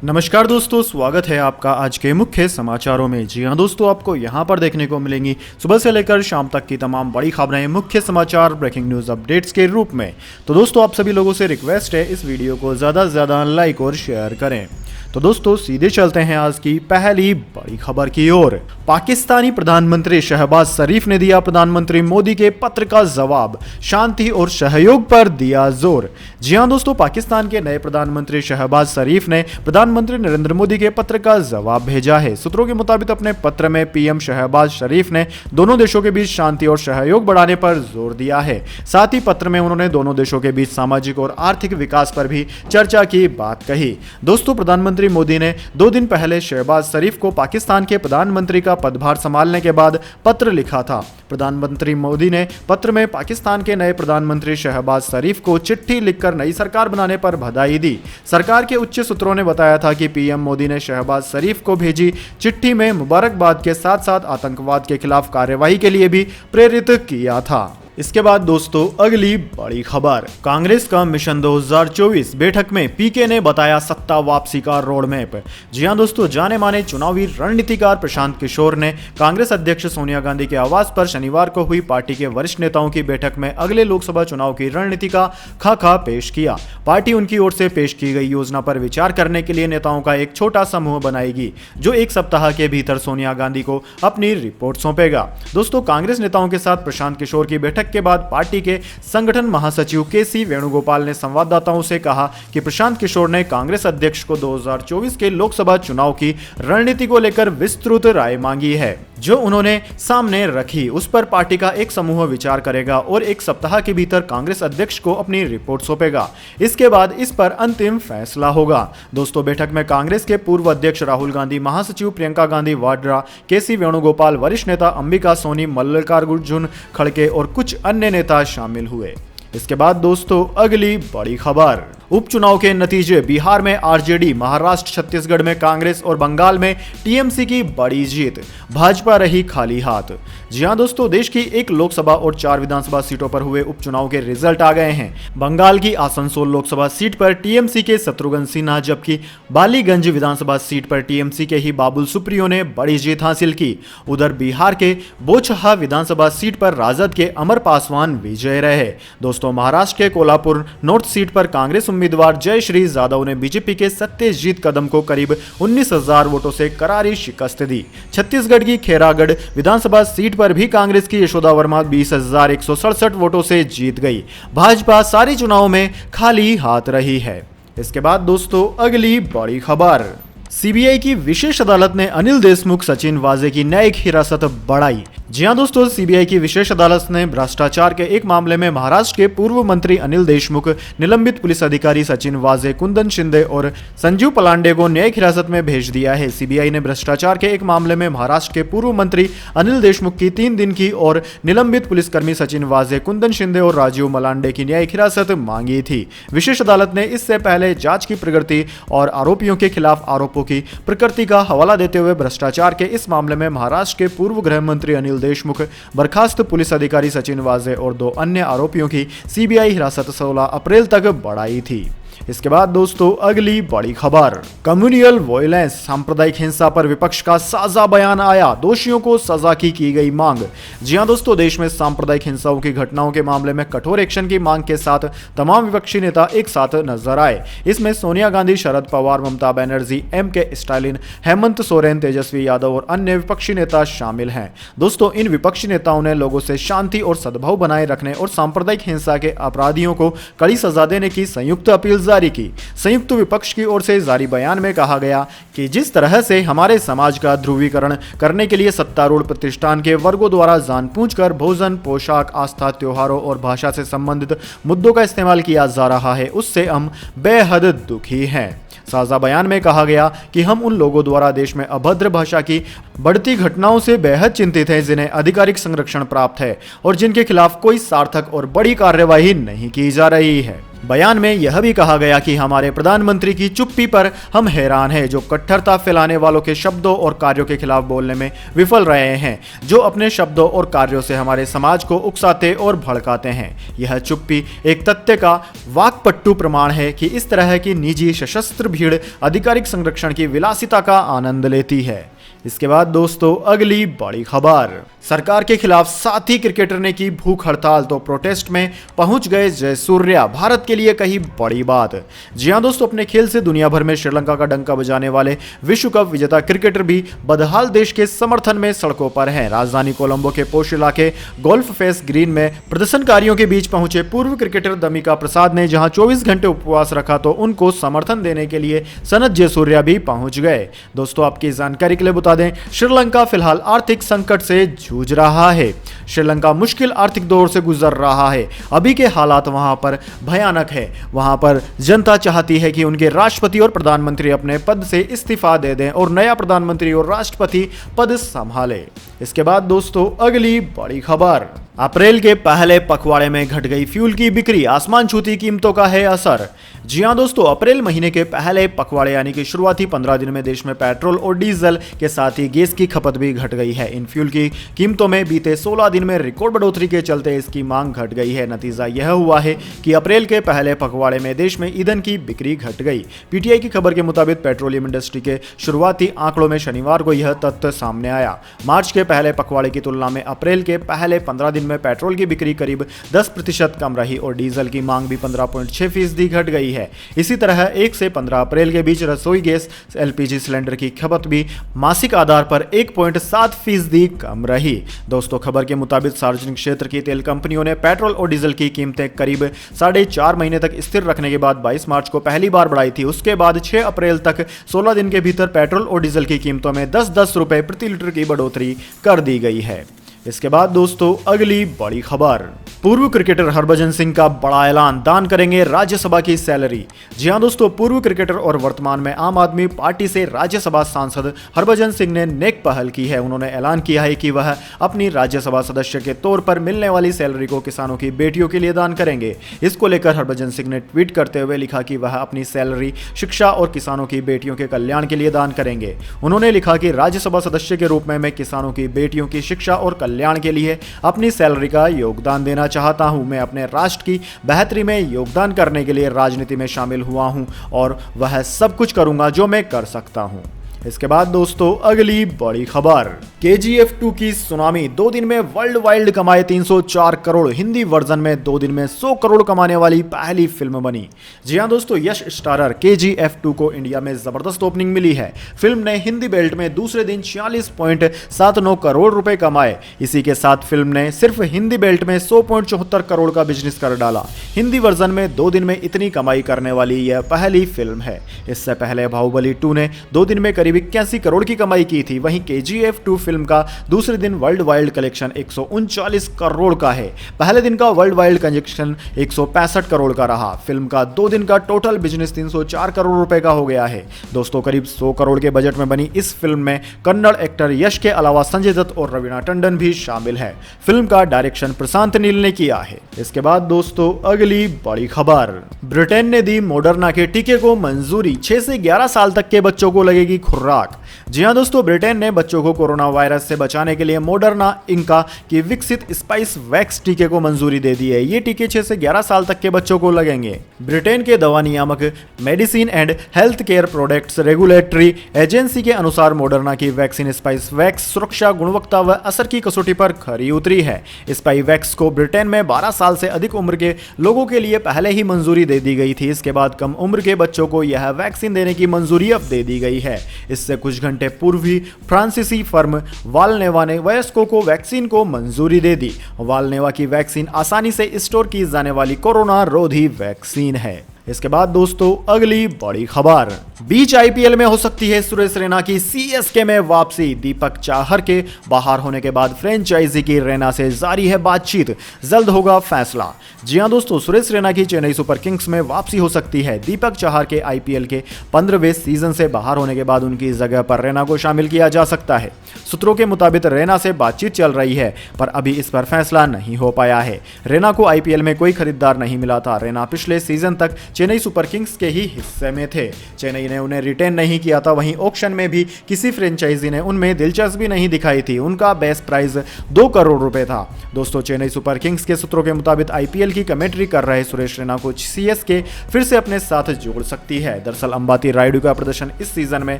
नमस्कार दोस्तों, स्वागत है आपका आज के मुख्य समाचारों में। जी हां दोस्तों, आपको यहां पर देखने को मिलेंगी सुबह से लेकर शाम तक की तमाम बड़ी खबरें मुख्य समाचार ब्रेकिंग न्यूज़ अपडेट्स के रूप में। तो दोस्तों, आप सभी लोगों से रिक्वेस्ट है इस वीडियो को ज़्यादा से ज़्यादा लाइक और शेयर करें। तो दोस्तों, सीधे चलते हैं आज की पहली बड़ी खबर की ओर। पाकिस्तानी प्रधानमंत्री शहबाज शरीफ ने दिया प्रधानमंत्री मोदी के पत्र का जवाब, शांति और सहयोग पर दिया जोर। जी हां दोस्तों, पाकिस्तान के नए प्रधानमंत्री शहबाज शरीफ ने प्रधानमंत्री नरेंद्र मोदी के पत्र का जवाब भेजा है। सूत्रों के मुताबिक अपने पत्र में पीएम शहबाज शरीफ ने दोनों देशों के बीच शांति और सहयोग बढ़ाने पर जोर दिया है। साथ ही पत्र में उन्होंने दोनों देशों के बीच सामाजिक और आर्थिक विकास पर भी चर्चा की बात कही। दोस्तों, प्रधानमंत्री मोदी ने 2 दिन पहले शहबाज शरीफ को पाकिस्तान के प्रधानमंत्री का पदभार संभालने के बाद पत्र लिखा था। प्रधानमंत्री मोदी ने पत्र में पाकिस्तान के नए प्रधानमंत्री शहबाज शरीफ को चिट्ठी लिखकर नई सरकार बनाने पर बधाई दी। सरकार के उच्च सूत्रों ने बताया था कि पीएम मोदी ने शहबाज शरीफ को भेजी चिट्ठी में मुबारकबाद के साथ साथ आतंकवाद के खिलाफ कार्यवाही के लिए भी प्रेरित किया था। इसके बाद दोस्तों, अगली बड़ी खबर, कांग्रेस का मिशन 2024 बैठक में पीके ने बताया सत्ता वापसी का रोड मैप। जी हां दोस्तों, जाने माने चुनावी रणनीतिकार प्रशांत किशोर ने कांग्रेस अध्यक्ष सोनिया गांधी के आवास पर शनिवार को हुई पार्टी के वरिष्ठ नेताओं की बैठक में अगले लोकसभा चुनाव की रणनीति का खाका पेश किया। पार्टी उनकी ओर से पेश की गई योजना पर विचार करने के लिए नेताओं का एक छोटा समूह बनाएगी, जो 1 सप्ताह के भीतर सोनिया गांधी को अपनी रिपोर्ट सौंपेगा। दोस्तों, कांग्रेस नेताओं के साथ प्रशांत किशोर की बैठक के बाद पार्टी के संगठन महासचिव केसी वेणुगोपाल ने संवाददाताओं से कहा कि प्रशांत किशोर ने कांग्रेस अध्यक्ष को 2024 के लोकसभा चुनाव की रणनीति को लेकर विस्तृत राय मांगी है, जो उन्होंने सामने रखी। उस पर पार्टी का एक समूह विचार करेगा और 1 सप्ताह के भीतर कांग्रेस अध्यक्ष को अपनी रिपोर्ट सौंपेगा। इसके बाद इस पर अंतिम फैसला होगा। दोस्तों, बैठक में कांग्रेस के पूर्व अध्यक्ष राहुल गांधी, महासचिव प्रियंका गांधी वाड्रा, केसी वेणुगोपाल, वरिष्ठ नेता अंबिका सोनी, मल्लिकार्जुन खड़गे और कुछ अन्य नेता शामिल हुए। इसके बाद दोस्तों, अगली बड़ी खबर, उपचुनाव के नतीजे, बिहार में आरजेडी, महाराष्ट्र छत्तीसगढ़ में कांग्रेस और बंगाल में टीएमसी की बड़ी जीत, भाजपा रही खाली हाथ। जी हां दोस्तों, देश की 1 लोकसभा और 4 विधानसभा सीटों पर हुए उपचुनाव के रिजल्ट आ गए हैं। बंगाल की आसनसोल लोकसभा सीट पर टीएमसी के शत्रुघ्न सिन्हा, जबकि बालीगंज विधानसभा सीट पर टीएमसी के ही बाबुल सुप्रियो ने बड़ी जीत हासिल की। उधर बिहार के बोचहा विधानसभा सीट पर राजद के अमर पासवान विजय रहे। दोस्तों, महाराष्ट्र के कोल्हापुर नॉर्थ सीट पर कांग्रेस उम्मीदवार जयश्री यादव ने बीजेपी के सत्यजीत कदम को करीब 19,000 वोटों से करारी शिकस्त दी। छत्तीसगढ़ की खैरागढ़ विधानसभा सीट पर भी कांग्रेस की यशोदा वर्मा 20,167 वोटों से जीत गई। भाजपा सारे चुनाव में खाली हाथ रही है। इसके बाद दोस्तों, अगली बड़ी खबर, सीबीआई की विशेष अदालत ने अनिल देशमुख, सचिन वाजे की न्यायिक हिरासत बढ़ाई। जी हां दोस्तों, सीबीआई की विशेष अदालत ने भ्रष्टाचार के एक मामले में महाराष्ट्र के पूर्व मंत्री अनिल देशमुख, निलंबित पुलिस अधिकारी सचिन वाजे, कुंदन शिंदे और संजीव पलांडे को न्यायिक हिरासत में भेज दिया है। सीबीआई ने भ्रष्टाचार के एक मामले में महाराष्ट्र के पूर्व मंत्री अनिल देशमुख की 3 दिन की और निलंबित पुलिसकर्मी सचिन वाजे, कुंदन शिंदे और राजीव मलांडे की न्यायिक हिरासत मांगी थी। विशेष अदालत ने इससे पहले जांच की प्रगति और आरोपियों के खिलाफ आरोपों की प्रकृति का हवाला देते हुए भ्रष्टाचार के इस मामले में महाराष्ट्र के पूर्व गृह मंत्री अनिल देशमुख, बर्खास्त पुलिस अधिकारी सचिन वाजे और 2 अन्य आरोपियों की सीबीआई हिरासत 16 अप्रैल तक बढ़ाई थी। इसके बाद दोस्तों, अगली बड़ी खबर, कम्युनल वायलेंस, सांप्रदायिक हिंसा पर विपक्ष का साझा बयान आया, दोषियों को सजा की गई मांग। जी हां दोस्तों, देश में सांप्रदायिक हिंसाओं की घटनाओं के मामले में कठोर एक्शन की मांग के साथ तमाम विपक्षी नेता एक साथ नजर आए। इसमें सोनिया गांधी, शरद पवार, ममता बनर्जी, एम.के. स्टालिन, हेमंत सोरेन, तेजस्वी यादव और अन्य विपक्षी नेता शामिल हैं। दोस्तों, इन विपक्षी नेताओं ने लोगों से शांति और सद्भाव बनाए रखने और सांप्रदायिक हिंसा के अपराधियों को कड़ी सजा देने की संयुक्त अपील जारी की। संयुक्त विपक्ष की ओर से जारी बयान में कहा गया कि जिस तरह से हमारे समाज का ध्रुवीकरण करने के लिए सत्तारूढ़ प्रतिष्ठान के वर्गों द्वारा जानबूझकर भोजन, पोशाक, आस्था, त्योहारों और भाषा से संबंधित मुद्दों का इस्तेमाल किया जा रहा है, उससे हम बेहद दुखी हैं। साझा बयान में कहा गया कि हम उन लोगों द्वारा देश में अभद्र भाषा की बढ़ती घटनाओं से बेहद चिंतित हैं, जिन्हें आधिकारिक संरक्षण प्राप्त है और जिनके खिलाफ कोई सार्थक और बड़ी कार्यवाही नहीं की जा रही है। बयान में यह भी कहा गया कि हमारे प्रधानमंत्री की चुप्पी पर हम हैरान हैं, जो कट्टरता फैलाने वालों के शब्दों और कार्यों के खिलाफ बोलने में विफल रहे हैं, जो अपने शब्दों और कार्यों से हमारे समाज को उकसाते और भड़काते हैं। यह चुप्पी एक तथ्य का वाकपट्टू प्रमाण है कि इस तरह की निजी सशस्त्र भीड़ आधिकारिक संरक्षण की विलासिता का आनंद लेती है। इसके बाद दोस्तों अगली बड़ी खबर, सरकार के खिलाफ साथी क्रिकेटर ने की भूख हड़ताल तो प्रोटेस्ट में पहुंच गए जयसूर्या, भारत के लिए कही बड़ी बात। जी हां दोस्तों, अपने खेल से दुनिया भर में श्रीलंका का डंका बजाने वाले विश्व कप विजेता क्रिकेटर भी बदहाल देश के समर्थन में सड़कों पर हैं। राजधानी कोलंबो के पोश इलाके गोल्फ फेस ग्रीन में प्रदर्शनकारियों के बीच पहुंचे पूर्व क्रिकेटर दमिका प्रसाद ने जहां 24 घंटे उपवास रखा तो उनको समर्थन देने के लिए सनत जयसूर्या भी पहुंच गए। दोस्तों आपकी जानकारी के लिए बता दें, श्रीलंका फिलहाल आर्थिक संकट से जूझ रहा है। श्रीलंका मुश्किल आर्थिक दौर से गुजर रहा है। अभी के हालात वहां पर भयानक है। वहां पर जनता चाहती है कि उनके राष्ट्रपति और प्रधानमंत्री अपने पद से इस्तीफा दे दें और नया प्रधानमंत्री और राष्ट्रपति पद संभाले। इसके बाद दोस्तों अगली बड़ी खबर, अप्रैल के पहले पखवाड़े में घट गई फ्यूल की बिक्री, आसमान छूती कीमतों का है असर। जी हां दोस्तों, अप्रैल महीने के पहले पखवाड़े यानी कि शुरुआती 15 दिन में देश में पेट्रोल और डीजल के साथ ही गैस की खपत भी घट गई है। इन फ्यूल की कीमतों में बीते 16 दिन में रिकॉर्ड बढ़ोतरी के चलते इसकी मांग घट गई है। नतीजा यह हुआ है कि अप्रैल के पहले पखवाड़े में देश में ईंधन की बिक्री घट गई। पीटीआई की खबर के मुताबिक पेट्रोलियम इंडस्ट्री के शुरुआती आंकड़ों में शनिवार को यह तथ्य सामने आया। मार्च के पहले पखवाड़े की तुलना में अप्रैल के पहले 15 दिन में पेट्रोल की बिक्री करीब 10% कम रही और डीजल की मांग भी 15.6% घट गई है। इसी तरह 1 से 15 अप्रैल के बीच रसोई गैस एलपीजी सिलेंडर की खपत भी मासिक आधार पर 1.7% कम रही। दोस्तों खबर के मुताबिक सार्वजनिक क्षेत्र की तेल कंपनियों ने पेट्रोल और डीजल की कीमतें करीब 4.5 महीने तक स्थिर रखने के बाद 22 मार्च को पहली बार बढ़ाई थी। उसके बाद 6 अप्रैल तक 16 दिन के भीतर पेट्रोल और डीजल की कीमतों में 10-10 रुपए प्रति लीटर की बढ़ोतरी कर दी गई है। इसके बाद दोस्तों अगली बड़ी खबर, पूर्व क्रिकेटर हरभजन सिंह का बड़ा ऐलान, दान करेंगे राज्यसभा की सैलरी। जी हां दोस्तों, पूर्व क्रिकेटर और वर्तमान में आम आदमी पार्टी से राज्यसभा सांसद हरभजन सिंह ने नेक पहल की है। उन्होंने ऐलान किया है कि वह अपनी राज्यसभा सदस्य के तौर पर मिलने वाली सैलरी को किसानों की बेटियों के लिए दान करेंगे। इसको लेकर हरभजन सिंह ने ट्वीट करते हुए लिखा कि वह अपनी सैलरी शिक्षा और किसानों की बेटियों के कल्याण के लिए दान करेंगे। उन्होंने लिखा कि राज्यसभा सदस्य के रूप में मैं किसानों की बेटियों की शिक्षा और कल्याण के लिए अपनी सैलरी का योगदान देना चाहता हूं। मैं अपने राष्ट्र की बेहतरी में योगदान करने के लिए राजनीति में शामिल हुआ हूं और वह सब कुछ करूंगा जो मैं कर सकता हूं। इसके बाद दोस्तों अगली बड़ी खबर, KGF 2 की सुनामी, 2 दिन में वर्ल्ड वाइड कमाए 304 करोड़, हिंदी वर्जन में 2 दिन में 100 करोड़ कमाने वाली पहली फिल्म बनी। जी हां दोस्तों, यश स्टारर KGF 2 को इंडिया में जबरदस्त ओपनिंग मिली है। फिल्म ने हिंदी बेल्ट में दूसरे दिन 46.79 करोड़ रुपए कमाए। इसी के साथ फिल्म ने सिर्फ हिंदी बेल्ट में 100.74 करोड़ का बिजनेस कर डाला। हिंदी वर्जन में 2 दिन में इतनी कमाई करने वाली यह पहली फिल्म है। इससे पहले बाहुबली 2 ने 2 दिन में 81 करोड़ की कमाई की थी। वहीं KGF 2 फिल्म का दूसरे दिन वर्ल्ड वाइड कलेक्शन 139 करोड़ का है। पहले दिन का वर्ल्ड वाइड कलेक्शन 165 करोड़ का रहा। फिल्म का 2 दिन का टोटल बिजनेस 304 करोड़ रुपए का हो गया है। दोस्तों करीब 100 करोड़ के बजट में बनी इस फिल्म में कन्नड़ एक्टर यश के अलावा संजय दत्त और रवीना टंडन भी शामिल है। फिल्म का डायरेक्शन प्रशांत नील ने किया है। इसके बाद दोस्तों अगली बड़ी खबर, ब्रिटेन ने दी मॉडर्ना के टीके को मंजूरी, 6 से 11 साल तक के बच्चों को लगेगी खुराक। जी हां दोस्तों, ब्रिटेन ने बच्चों को कोरोना वायरस से बचाने के लिए मॉडर्ना इंका की विकसित स्पाइस वैक्स टीके को मंजूरी दे दी है। ये टीके 6 से 11 साल तक के बच्चों को लगेंगे। ब्रिटेन के दवा नियामक medicine and health care products regulatory agency के अनुसार मॉडर्ना की वैक्सीन स्पाइस वैक्स सुरक्षा, गुणवत्ता व असर की कसौटी पर खरी उतरी है। स्पाइस वैक्स को ब्रिटेन में 12 साल से अधिक उम्र के लोगों के लिए पहले ही मंजूरी दे दी गई थी। इसके बाद कम उम्र के बच्चों को यह वैक्सीन देने की मंजूरी अब दे दी गई है। इससे कुछ घंटे पूर्व ही फ्रांसीसी फर्म वालनेवा ने वयस्कों को वैक्सीन को मंजूरी दे दी। वालनेवा की वैक्सीन आसानी से स्टोर की जाने वाली कोरोना रोधी वैक्सीन है। इसके बाद दोस्तों अगली बड़ी खबर, बीच आईपीएल में हो सकती है सुरेश रैना की सीएसके में वापसी। दीपक चाहर के बाहर होने के बाद फ्रेंचाइजी की रैना से जारी है बातचीत, जल्द होगा फैसला। जी हां दोस्तों, सुरेश रैना की चेन्नई सुपर किंग्स में वापसी हो सकती है। दीपक चाहर के आईपीएल के 15वें सीजन से बाहर होने के बाद उनकी जगह पर रैना को शामिल किया जा सकता है। सूत्रों के मुताबिक रैना से बातचीत चल रही है, पर अभी इस पर फैसला नहीं हो पाया है। रैना को आईपीएल में कोई खरीदार नहीं मिला था। रैना पिछले सीजन तक चेन्नई सुपर किंग्स के ही हिस्से में थे। चेन्नई ने उन्हें रिटेन नहीं किया था। वहीं ऑक्शन में भी किसी फ्रेंचाइजी ने उनमें दिलचस्पी नहीं दिखाई थी। उनका बेस्ट प्राइस 2 करोड़ रुपए था। दोस्तों, चेन्नई सुपर किंग्स के सूत्रों के मुताबिक आईपीएल की कमेंट्री कर रहे सुरेश रैना को सीएसके फिर से अपने साथ जोड़ सकती है। दरअसल अंबाती रायडू का प्रदर्शन इस सीजन में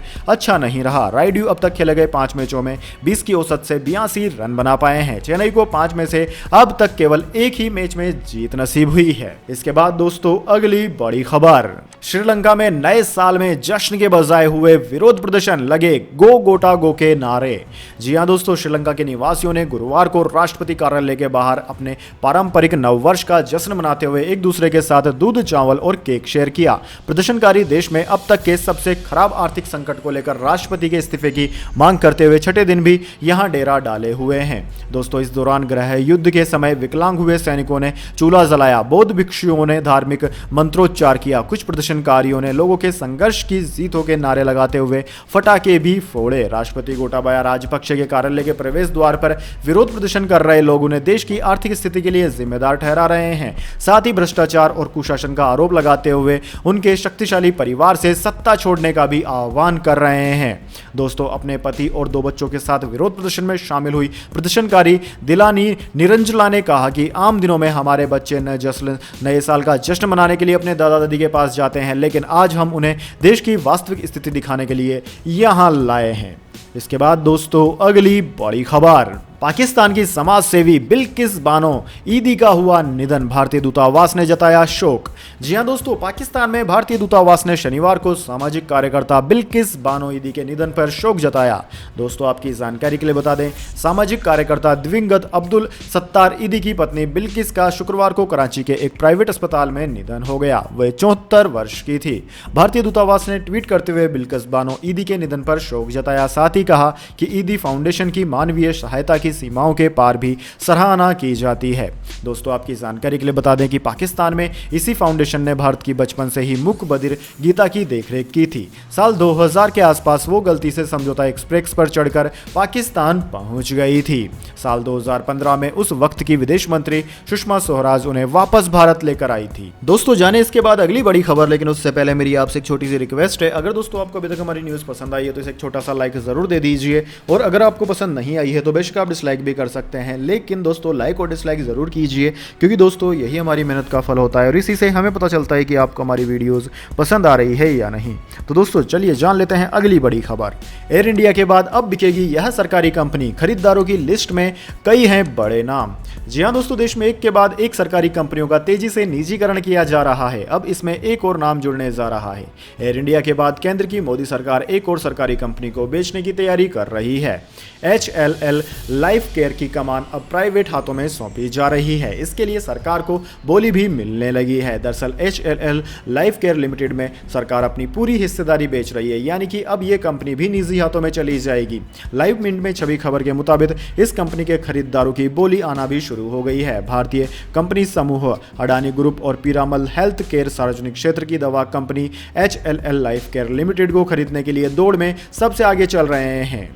अच्छा नहीं रहा। रायडू अब तक खेले गए 5 मैचों में 20 की औसत से 82 रन बना पाए हैं। चेन्नई को 5 में से अब तक केवल एक ही मैच में जीत नसीब हुई है। इसके बाद दोस्तों अगली बड़ी खबर, श्रीलंका में नए साल में जश्न के बजाय हुए विरोध प्रदर्शन, लगे गो गोटा गो के नारे। जी हां दोस्तों, श्रीलंका के निवासियों ने गुरुवार को राष्ट्रपति कार्यालय के बाहर अपने पारंपरिक नववर्ष का जश्न मनाते हुए एक दूसरे के साथ दूध, चावल और केक शेयर किया। प्रदर्शनकारी देश में अब तक के सबसे खराब आर्थिक संकट को लेकर राष्ट्रपति के इस्तीफे की मांग करते हुए छठे दिन भी यहां डेरा डाले हुए हैं। दोस्तों, इस दौरान गृह युद्ध के समय विकलांग हुए सैनिकों ने चूल्हा जलाया। बौद्ध भिक्षुओं ने धार्मिक मंत्रोच्चार किया। कुछ प्रदर्शनकारियों ने लोगों के संघर्ष की जीत हो के नारे लगाते हुए फटाके भी फोड़े। राष्ट्रपति गोटाबाया राजपक्षे के कार्यालय के प्रवेश द्वार पर विरोध प्रदर्शन कर रहे लोग उन्हें देश की आर्थिक स्थिति के लिए जिम्मेदार ठहरा रहे हैं। साथ ही भ्रष्टाचार और कुशासन का आरोप लगाते हुए उनके शक्तिशाली परिवार से सत्ता छोड़ने का भी आह्वान कर रहे हैं। दोस्तों, अपने पति और 2 बच्चों के साथ विरोध प्रदर्शन में शामिल हुई प्रदर्शनकारी दिलानी निरंजला ने कहा कि आम दिनों में हमारे बच्चे नए साल का जश्न मनाने के लिए अपने दादा दादी के पास जाते हैं, लेकिन आज हम उन्हें देश की वास्तविक स्थिति दिखाने के लिए यहां लाए हैं। इसके बाद दोस्तों अगली बड़ी खबर, पाकिस्तान की समाज सेवी बिल्किस बानो ईदी का हुआ निधन, भारतीय दूतावास ने जताया शोक। जी हां दोस्तों, पाकिस्तान में भारतीय दूतावास ने शनिवार को सामाजिक कार्यकर्ता बिल्किस बानो ईदी के निधन पर शोक जताया। दोस्तों, आपकी जानकारी के लिए बता दें, सामाजिक कार्यकर्ता दिवंगत अब्दुल सत्तार ईदी की पत्नी बिल्किस का शुक्रवार को कराची के एक प्राइवेट अस्पताल में निधन हो गया। वह 74 वर्ष की थी। भारतीय दूतावास ने ट्वीट करते हुए बिल्किस बानो ईदी के निधन पर शोक जताया। साथ ही कहा कि ईदी फाउंडेशन की मानवीय सहायता की सीमाओं के पार भी सराहना की जाती है। दोस्तों, आपकी जानकारी के लिए बता दें कि पाकिस्तान में इसी फाउंडेशन ने भारत की बचपन से ही मूक बधिर गीता की देखरेख की थी। साल 2000 के आसपास वो गलती से समझौता एक्सप्रेस पर चढ़कर पाकिस्तान पहुंच गई थी। साल 2015 में उस वक्त की विदेश मंत्री सुषमा स्वराज उन्हें वापस भारत लेकर आई थी। दोस्तों, जाने इसके बाद अगली बड़ी खबर, लेकिन उससे पहले मेरी आपसे एक छोटी सी रिक्वेस्ट है। अगर दोस्तों आपको अभी तक हमारी न्यूज पसंद आई है तो इसे एक छोटा सा लाइक जरूर दे दीजिए, और अगर आपको पसंद नहीं आई है तो बेशक आप डिसलाइक भी कर सकते हैं, लेकिन दोस्तों लाइक और डिसलाइक जरूर कीजिए, क्योंकि दोस्तों यही हमारी मेहनत का फल होता है और इसी से हमें पता चलता है कि आपको हमारी वीडियोस पसंद आ रही है या नहीं। तो दोस्तों चलिए जान लेते हैं अगली बड़ी खबर। एयर इंडिया के बाद अब बिकेगी यह सरकारी कंपनी, खरीदारों की लिस्ट में कई हैं बड़े नाम। जी हां दोस्तों, देश में एक के बाद एक सरकारी कंपनियों का तेजी से निजीकरण किया जा रहा है। अब इसमें एक और नाम जुड़ने जा रहा है। एयर इंडिया के बाद केंद्र की मोदी सरकार एक और सरकारी कंपनी को बेचने की तैयारी कर रही है। HLL लाइफ केयर की कमान अब प्राइवेट हाथों में सौंपी जा रही है। इसके लिए सरकार को बोली भी मिलने लगी है। दरअसल HLL लाइफ केयर लिमिटेड में सरकार अपनी पूरी हिस्सेदारी बेच रही है, यानी कि अब यह कंपनी भी निजी हाथों में चली जाएगी। लाइव मिनट में छवि खबर के मुताबिक इस कंपनी के खरीदारों की बोली आना भी शुरू हो गई है। भारतीय कंपनी समूह अडानी ग्रुप और पीरामल हेल्थ केयर सार्वजनिक क्षेत्र की दवा company HLL life care limited को खरीदने के लिए दौड़ में सबसे आगे चल रहे हैं।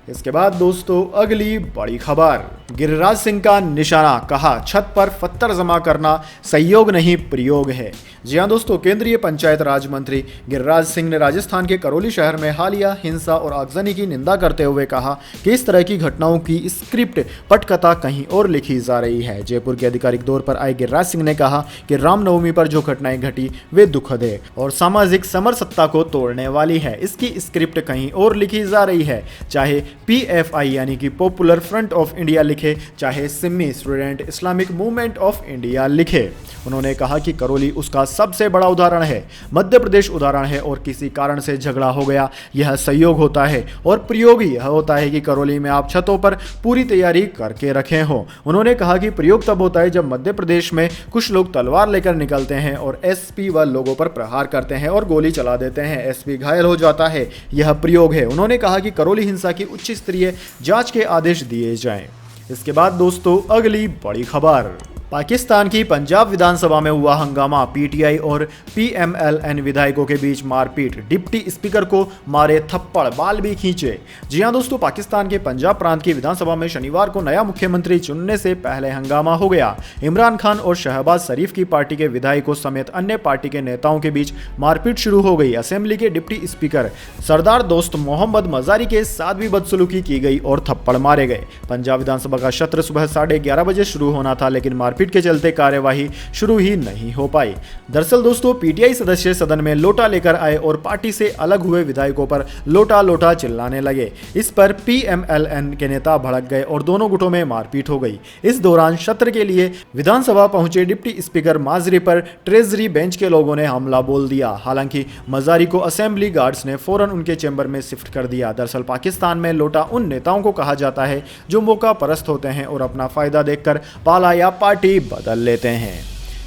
इसके बाद दोस्तों अगली बड़ी खबर, गिरिराज सिंह का निशाना, कहा छत पर पत्थर जमा करना सहयोग नहीं प्रयोग है। जी हां दोस्तों, केंद्रीय पंचायत राज मंत्री गिरिराज सिंह ने राजस्थान के करौली शहर में हालिया हिंसा और आगजनी की निंदा करते हुए कहा कि इस तरह की घटनाओं की स्क्रिप्ट पटकथा कहीं और लिखी जा रही है। जयपुर के आधिकारिक दौर पर आए गिरिराज सिंह ने कहा कि रामनवमी पर जो घटनाएं घटी वे दुखद है और सामाजिक समरसत्ता को तोड़ने वाली है। इसकी स्क्रिप्ट कहीं और लिखी जा रही है। चाहे PFI यानी कि पॉपुलर फ्रंट ऑफ इंडिया लिखे, चाहे Simi student Islamic movement of India लिखे। उन्होंने कहा कि करौली उसका सबसे बड़ा उदाहरण है, मध्य प्रदेश उदाहरण है, और किसी कारण से झगड़ा हो गया यह संयोग होता है और प्रयोग यह होता है कि करौली में आप छतों पर पूरी तैयारी करके रखे हो। उन्होंने कहा कि प्रयोग तब होता है जब मध्य प्रदेश में कुछ लोग तलवार लेकर निकलते हैं और एसपी व लोगों पर प्रहार करते हैं और गोली चला देते हैं, एसपी घायल हो जाता है, यह प्रयोग है। उन्होंने कहा कि करौली हिंसा की उच्च स्तरीय जांच के आदेश दिए जाएं। इसके बाद दोस्तों अगली बड़ी खबर, पाकिस्तान की पंजाब विधानसभा में हुआ हंगामा, पीटीआई और पीएमएलएन विधायकों के बीच मारपीट, डिप्टी स्पीकर को मारे थप्पड़, बाल भी खींचे। जी हां दोस्तों, पाकिस्तान के पंजाब प्रांत की विधानसभा में शनिवार को नया मुख्यमंत्री चुनने से पहले हंगामा हो गया। इमरान खान और शहबाज शरीफ की पार्टी के विधायकों समेत अन्य पार्टी के नेताओं के बीच मारपीट शुरू हो गई। असेंबली के डिप्टी स्पीकर सरदार दोस्त मोहम्मद मजारी के साथ भी बदसलूकी की गई और थप्पड़ मारे गए। पंजाब विधानसभा का सत्र सुबह 11:30 बजे शुरू होना था, लेकिन मारपीट के चलते कार्यवाही शुरू ही नहीं हो पाई। दरअसल दोस्तों, पीटीआई सदस्य सदन में लोटा लेकर आए और पार्टी से अलग हुए विधायकों पर लोटा लोटा चिल्लाने लगे। इस पर पीएमएलएन के नेता भड़क गए और दोनों गुटों में मारपीट हो गई। इस दौरान सत्र के लिए विधानसभा पहुंचे डिप्टी स्पीकर माजरी पर ट्रेजरी बेंच के लोगों ने हमला बोल दिया। हालांकि मजारी को असेंबली गार्ड्स ने फौरन उनके चैम्बर में शिफ्ट कर दिया। दरअसल पाकिस्तान में लोटा उन नेताओं को कहा जाता है जो मौका परस्त होते हैं और अपना फायदा देखकर पाला या पार्टी बदल लेते हैं।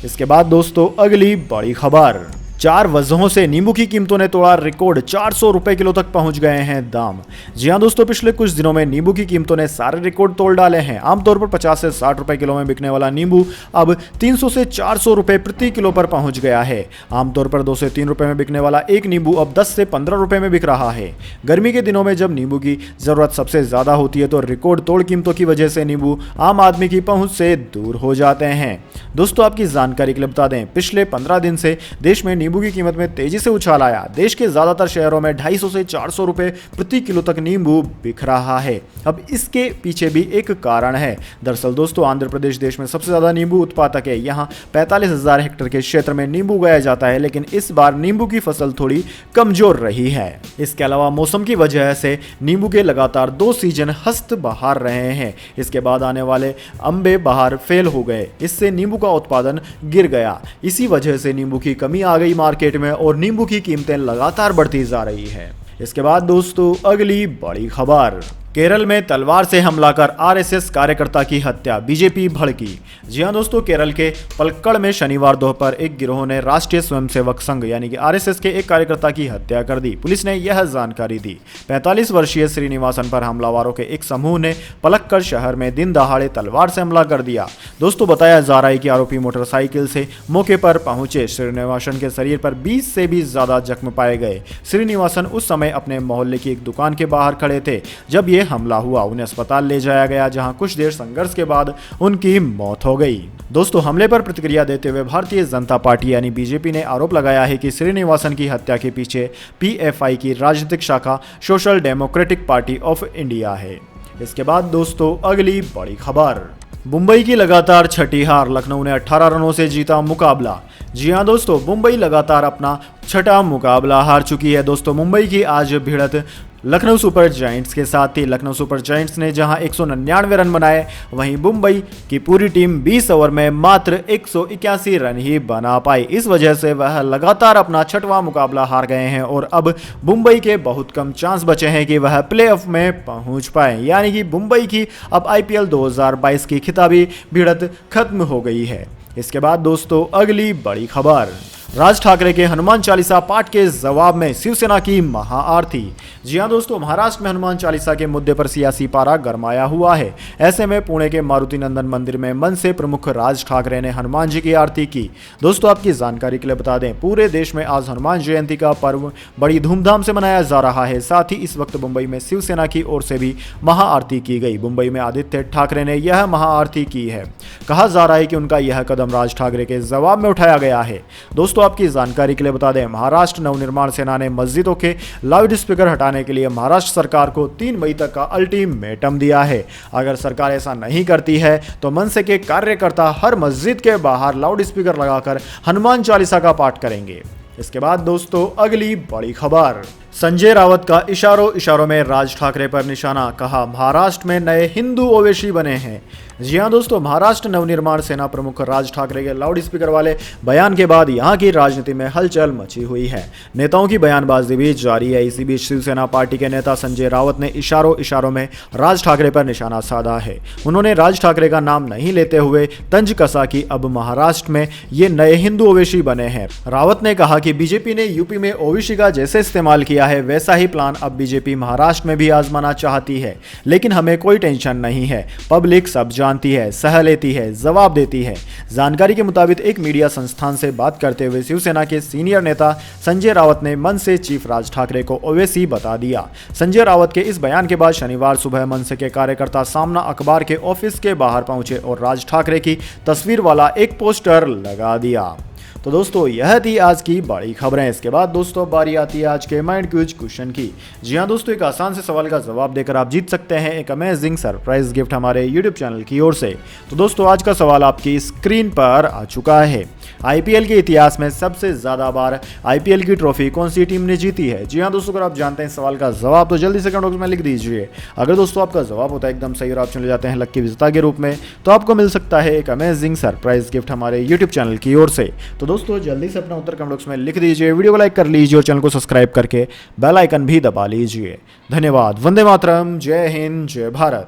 इसके बाद दोस्तों अगली बड़ी खबर, 4 वजहों से नींबू की कीमतों ने तोड़ा रिकॉर्ड, 400 रुपए किलो तक पहुंच गए हैं दाम। जी हां दोस्तों, पिछले कुछ दिनों में नींबू की कीमतों ने सारे रिकॉर्ड तोड़ डाले हैं। आमतौर पर 50 से 60 रुपए किलो में बिकने वाला नींबू अब 300 से 400 रुपए प्रति किलो पर पहुंच गया है। आमतौर पर 2 से 3 रुपए में बिकने वाला एक नींबू अब 10 से 15 रुपए में बिक रहा है। गर्मी के दिनों में जब नींबू की जरूरत सबसे ज्यादा होती है तो रिकॉर्ड तोड़ कीमतों की वजह से नींबू आम आदमी की पहुंच से दूर हो जाते हैं। दोस्तों आपकी जानकारी के लिए बता दें, पिछले 15 दिन से देश में नींबू की कीमत में तेजी से उछाल आया। देश के ज्यादातर शहरों में 250 से 400 रुपए प्रति किलो तक नींबू बिक रहा है। अब इसके पीछे भी एक कारण है। दरअसल दोस्तों, आंध्र प्रदेश देश में सबसे ज्यादा नींबू उत्पादक है। यहाँ 45,000 हेक्टेयर के क्षेत्र में नींबू उगाया जाता है, लेकिन इस बार नींबू की फसल थोड़ी कमजोर रही है। इसके अलावा मौसम की वजह से नींबू के लगातार 2 सीजन हस्त बहार रहे हैं। इसके बाद आने वाले अंबे बहार फेल हो गए, इससे नींबू का उत्पादन गिर गया। इसी वजह से नींबू की कमी आ गई मार्केट में और नींबू की कीमतें लगातार बढ़ती जा रही है। इसके बाद दोस्तों अगली बड़ी खबर, केरल में तलवार से हमला कर आरएसएस कार्यकर्ता की हत्या, बीजेपी भड़की। जी हां दोस्तों, केरल के पलक्कड़ में शनिवार दोपहर एक गिरोह ने राष्ट्रीय स्वयंसेवक संघ यानी कि आरएसएस के एक कार्यकर्ता की हत्या कर दी। पुलिस ने यह जानकारी दी। 45 वर्षीय श्रीनिवासन पर हमलावरों के एक समूह ने पलक्कड़ शहर में दिन दहाड़े तलवार से हमला कर दिया। दोस्तों बताया जा रहा है कि आरोपी मोटरसाइकिल से मौके पर पहुंचे। श्रीनिवासन के शरीर पर 20 से भी ज्यादा जख्म पाए गए। श्रीनिवासन उस समय अपने मोहल्ले की एक दुकान के बाहर खड़े थे जब ये हमला हुआ। उन्हें अस्पताल ले जाया गया, जहां कुछ देर संघर्ष के बाद उनकी मौत हो गई। दोस्तों हमले पर प्रतिक्रिया देते हुए भारतीय जनता पार्टी यानी बीजेपी ने आरोप लगाया है कि श्रीनिवासन की हत्या के पीछे पीएफआई की राजनीतिक शाखा social democratic party of India है। इसके बाद दोस्तों अगली बड़ी खबर, मुंबई की लगातार छठी हार, लखनऊ ने 18 रनों से जीता मुकाबला। जी हां दोस्तों, मुंबई लगातार अपना छठा मुकाबला हार चुकी है। दोस्तों मुंबई की आज भिड़त लखनऊ सुपर जायंट्स के साथ थी। लखनऊ सुपर जायंट्स ने जहां 199 रन बनाए, वहीं मुंबई की पूरी टीम 20 ओवर में मात्र 181 रन ही बना पाई। इस वजह से वह लगातार अपना छठवां मुकाबला हार गए हैं और अब मुंबई के बहुत कम चांस बचे हैं कि वह प्लेऑफ में पहुंच पाए। यानी कि मुंबई की अब आईपीएल 2022 की खिताबी भिड़त खत्म हो गई है। इसके बाद दोस्तों अगली बड़ी खबर, राज ठाकरे के हनुमान चालीसा पाठ के जवाब में शिवसेना की महाआरती। जी हां दोस्तों, महाराष्ट्र में हनुमान चालीसा के मुद्दे पर सियासी पारा गरमाया हुआ है। ऐसे में पुणे के मारुति नंदन मंदिर में मन से प्रमुख राज ठाकरे ने हनुमान जी की आरती की। दोस्तों आपकी जानकारी के लिए बता दें, पूरे देश में आज हनुमान जयंती का पर्व बड़ी धूमधाम से मनाया जा रहा है। साथ ही इस वक्त मुंबई में शिवसेना की ओर से भी महाआरती की गई। मुंबई में आदित्य ठाकरे ने यह महाआरती की है। कहा जा रहा है कि उनका यह कदम राज ठाकरे के जवाब में उठाया गया है। दोस्तों आपकी जानकारी के लिए बता दें, महाराष्ट्र नवनिर्माण सेना ने मस्जिदों के लाउड स्पीकर हटाने के लिए महाराष्ट्र सरकार को 3 मई तक का अल्टीमेटम दिया है। अगर सरकार ऐसा नहीं करती है तो मनसे के कार्यकर्ता हर मस्जिद के बाहर लाउड स्पीकर लगाकर हनुमान चालीसा का पाठ करेंगे। इसके बाद दोस्तों अगली बड़ी खबर, संजय रावत का इशारों इशारों में राज ठाकरे पर निशाना, कहा महाराष्ट्र में नए हिंदू ओवैसी बने हैं। जी हां दोस्तों, महाराष्ट्र नवनिर्माण सेना प्रमुख राज ठाकरे के लाउड स्पीकर वाले बयान के बाद यहां की राजनीति में हलचल मची हुई है। नेताओं की बयानबाजी भी जारी है। इसी बीच शिवसेना पार्टी के नेता संजय रावत ने इशारों इशारों में राज ठाकरे पर निशाना साधा है। उन्होंने राज ठाकरे का नाम नहीं लेते हुए तंज कसा कि अब महाराष्ट्र में ये नए हिंदू ओवैसी बने हैं। रावत ने कहा कि बीजेपी ने यूपी में ओवैसी का जैसे इस्तेमाल किया है वैसा ही प्लान अब बीजेपी महाराष्ट्र में भी आजमाना चाहती है, लेकिन हमें कोई टेंशन नहीं है। पब्लिक सब जानती है, सह लेती है, जवाब देती है। जानकारी के मुताबिक एक मीडिया संस्थान से बात करते हुए शिवसेना के सीनियर नेता संजय रावत ने मन से चीफ राज ठाकरे को ओवैसी बता दिया। संजय रावत के इस बयान के बाद शनिवार सुबह मनसे के कार्यकर्ता सामना अखबार के ऑफिस के बाहर पहुंचे और राज ठाकरे की तस्वीर वाला एक पोस्टर लगा दिया। तो दोस्तों, यह थी आज की बड़ी खबरें। इसके बाद दोस्तों बारी आती है आज के माइंड क्विज क्वेश्चन की। जी हां दोस्तों, एक आसान से सवाल का जवाब देकर आप जीत सकते हैं एक अमेजिंग सरप्राइज गिफ्ट हमारे यूट्यूब चैनल की ओर से। तो दोस्तों, आज का सवाल आपकी स्क्रीन पर आ चुका है। आईपीएल के इतिहास में सबसे ज्यादा बार आईपीएल की ट्रॉफी कौन सी टीम ने जीती है? जी हां दोस्तों, अगर आप जानते हैं सवाल का जवाब तो जल्दी से कमेंट बॉक्स में लिख दीजिए। अगर दोस्तों आपका जवाब होता है एकदम सही और आप चले जाते हैं लकी विजेता के रूप में, तो आपको मिल सकता है एक अमेजिंग सरप्राइज गिफ्ट हमारे यूट्यूब चैनल की ओर से। तो दोस्तों जल्दी से अपना उत्तर कमेंट बॉक्स में लिख दीजिए, वीडियो को लाइक कर लीजिए और चैनल को सब्सक्राइब करके बेल आइकन भी दबा लीजिए। धन्यवाद। वंदे मातरम। जय हिंद, जय भारत।